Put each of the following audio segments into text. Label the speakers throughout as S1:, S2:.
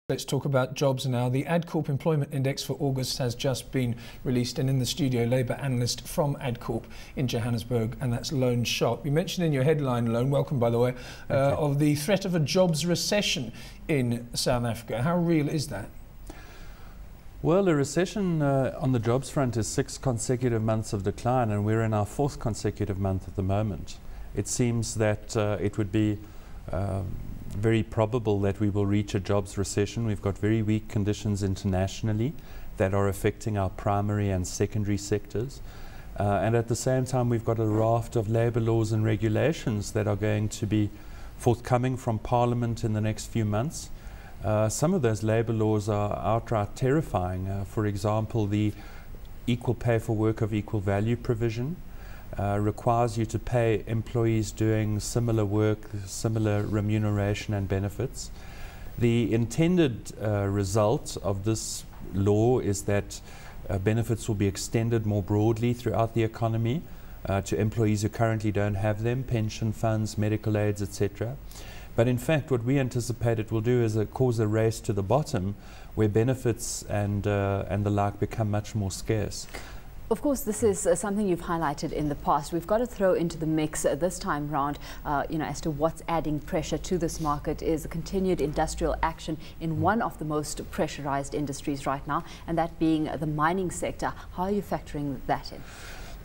S1: Let's talk about jobs now. The Adcorp Employment Index for August has just been released, and in the studio, Labour analyst from Adcorp in Johannesburg, and that's Loane Sharp. You mentioned in your headline, Loane, welcome by the way, of the threat of a jobs recession in South Africa. How real is that?
S2: Well, the recession on the jobs front is 6 consecutive months of decline, and we're in our 4th consecutive month at the moment. It seems that it would be very probable that we will reach a jobs recession. We've got very weak conditions internationally that are affecting our primary and secondary sectors. And at the same time, we've got a raft of labour laws and regulations that are going to be forthcoming from Parliament in the next few months. Some of those labour laws are outright terrifying. For example, the equal pay for work of equal value provision requires you to pay employees doing similar work, similar remuneration and benefits. The intended result of this law is that benefits will be extended more broadly throughout the economy to employees who currently don't have them, pension funds, medical aids, etc. But in fact, what we anticipate it will do is cause a race to the bottom where benefits and the like become much more scarce.
S3: Of course, this is something you've highlighted in the past. We've got to throw into the mix this time round, as to what's adding pressure to this market is the continued industrial action in one of the most pressurized industries right now, and that being the mining sector. How are you factoring that in?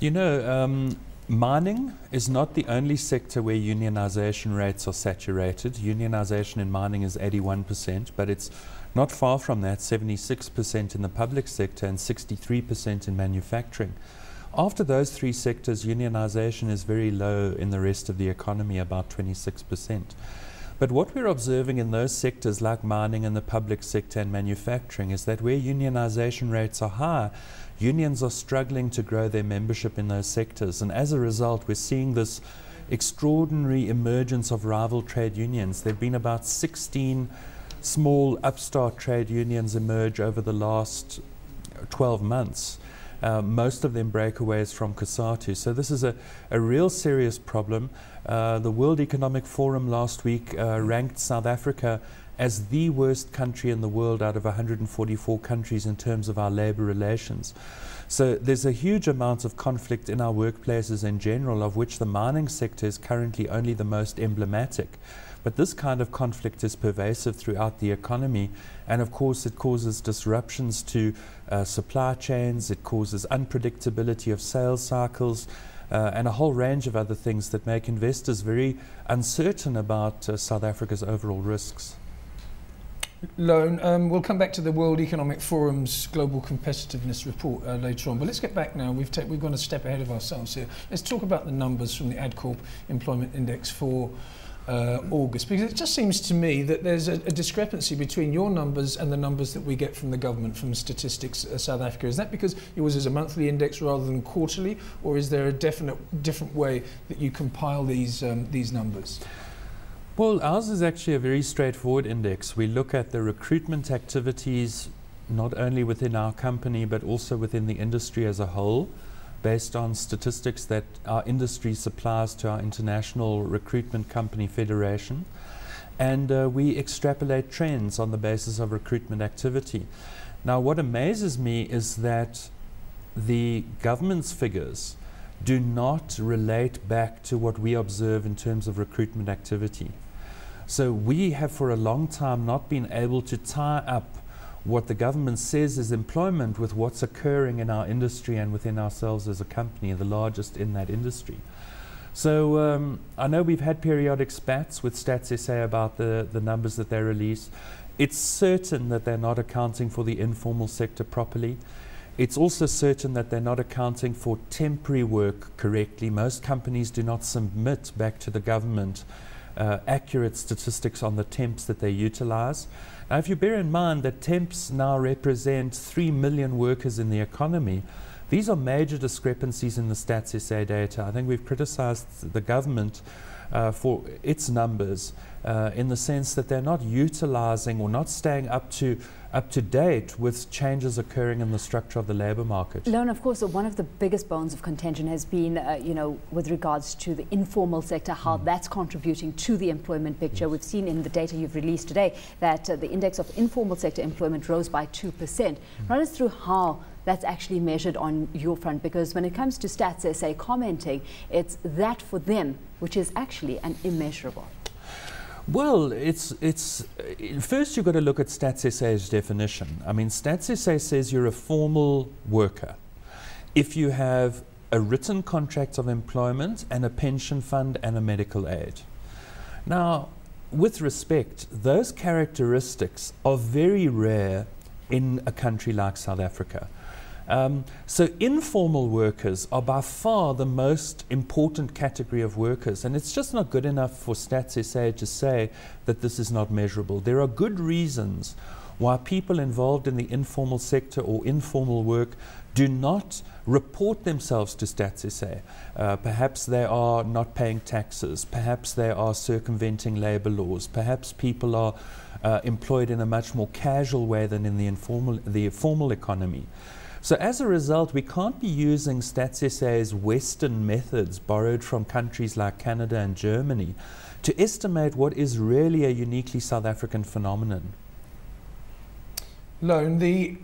S2: You know, mining is not the only sector where unionization rates are saturated. Unionization in mining is 81%, but it's not far from that, 76% in the public sector and 63% in manufacturing. After those 3 sectors, unionization is very low in the rest of the economy, about 26%. But what we're observing in those sectors like mining and the public sector and manufacturing is that where unionization rates are high, unions are struggling to grow their membership in those sectors. And as a result, we're seeing this extraordinary emergence of rival trade unions. There have been about 16 small upstart trade unions emerge over the last 12 months. Most of them breakaways from COSATU. So this is a real serious problem. The World Economic Forum last week ranked South Africa as the worst country in the world out of 144 countries in terms of our labour relations. So there's a huge amount of conflict in our workplaces in general, of which the mining sector is currently only the most emblematic. But this kind of conflict is pervasive throughout the economy, and of course it causes disruptions to supply chains, it causes unpredictability of sales cycles, and a whole range of other things that make investors very uncertain about South Africa's overall risks.
S1: Loane, we'll come back to the World Economic Forum's Global Competitiveness Report later on, but let's get back now. We've gone a step ahead of ourselves here. Let's talk about the numbers from the Adcorp Employment Index for August, because it just seems to me that there's a discrepancy between your numbers and the numbers that we get from the government, from Statistics South Africa. Is that because yours is a monthly index rather than quarterly, or is there a different way that you compile these numbers?
S2: Well, ours is actually a very straightforward index. We look at the recruitment activities not only within our company but also within the industry as a whole, based on statistics that our industry supplies to our International Recruitment Company Federation. And we extrapolate trends on the basis of recruitment activity. Now, what amazes me is that the government's figures do not relate back to what we observe in terms of recruitment activity. So we have for a long time not been able to tie up what the government says is employment with what's occurring in our industry and within ourselves as a company, the largest in that industry. So I know we've had periodic spats with Stats SA about the numbers that they release. It's certain that they're not accounting for the informal sector properly. It's also certain that they're not accounting for temporary work correctly. Most companies do not submit back to the government accurate statistics on the temps that they utilize. Now, if you bear in mind that temps now represent 3 million workers in the economy, these are major discrepancies in the Stats SA data. I think we've criticized the government for its numbers, in the sense that they're not utilizing or not staying up to date with changes occurring in the structure of the labour market.
S3: Loane, of course, one of the biggest bones of contention has been, with regards to the informal sector, how that's contributing to the employment picture. We've seen in the data you've released today that the index of informal sector employment rose by 2%. Run us through how that's actually measured on your front, because when it comes to Stats SA commenting, it's that for them, which is actually an immeasurable.
S2: Well, first you've got to look at Stats SA's definition. I mean, Stats SA says you're a formal worker if you have a written contract of employment and a pension fund and a medical aid. Now, with respect, those characteristics are very rare in a country like South Africa. So informal workers are by far the most important category of workers, and it's just not good enough for Stats SA to say that this is not measurable. There are good reasons why people involved in the informal sector or informal work do not report themselves to Stats SA. Perhaps they are not paying taxes, perhaps they are circumventing labour laws, perhaps people are employed in a much more casual way than in the formal economy. So as a result, we can't be using Stats SA's Western methods borrowed from countries like Canada and Germany to estimate what is really a uniquely South African phenomenon.
S1: Loane,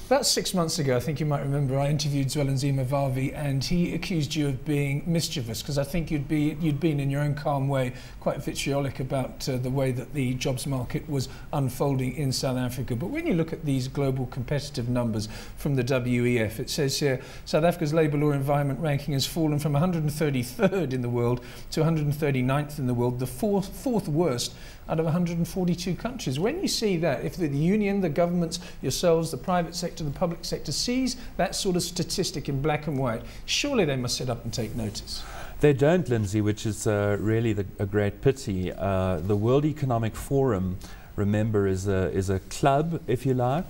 S1: about 6 months ago, I think you might remember, I interviewed Zwelinzima Vavi, and he accused you of being mischievous, because I think you'd been in your own calm way quite vitriolic about the way that the jobs market was unfolding in South Africa. But when you look at these global competitive numbers from the WEF, it says here South Africa's labour law environment ranking has fallen from 133rd in the world to 139th in the world, the fourth worst out of 142 countries. When you see that, if the union, the governments, yourselves, the private sector, the public sector sees that sort of statistic in black and white, surely they must sit up and take notice.
S2: They don't, Lindsay, which is really a great pity. The World Economic Forum, remember, is a club, if you like,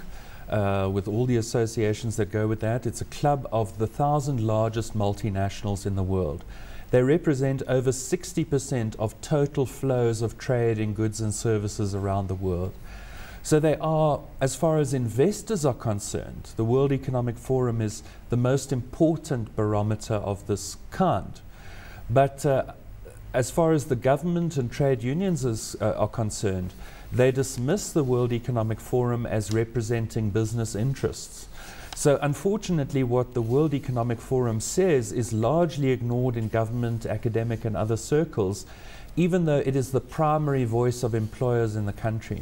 S2: with all the associations that go with that. It's a club of the 1,000 largest multinationals in the world. They represent over 60% of total flows of trade in goods and services around the world. So they are, as far as investors are concerned, the World Economic Forum is the most important barometer of this kind. But as far as the government and trade unions are concerned, they dismiss the World Economic Forum as representing business interests. So unfortunately, what the World Economic Forum says is largely ignored in government, academic and other circles, even though it is the primary voice of employers in the country.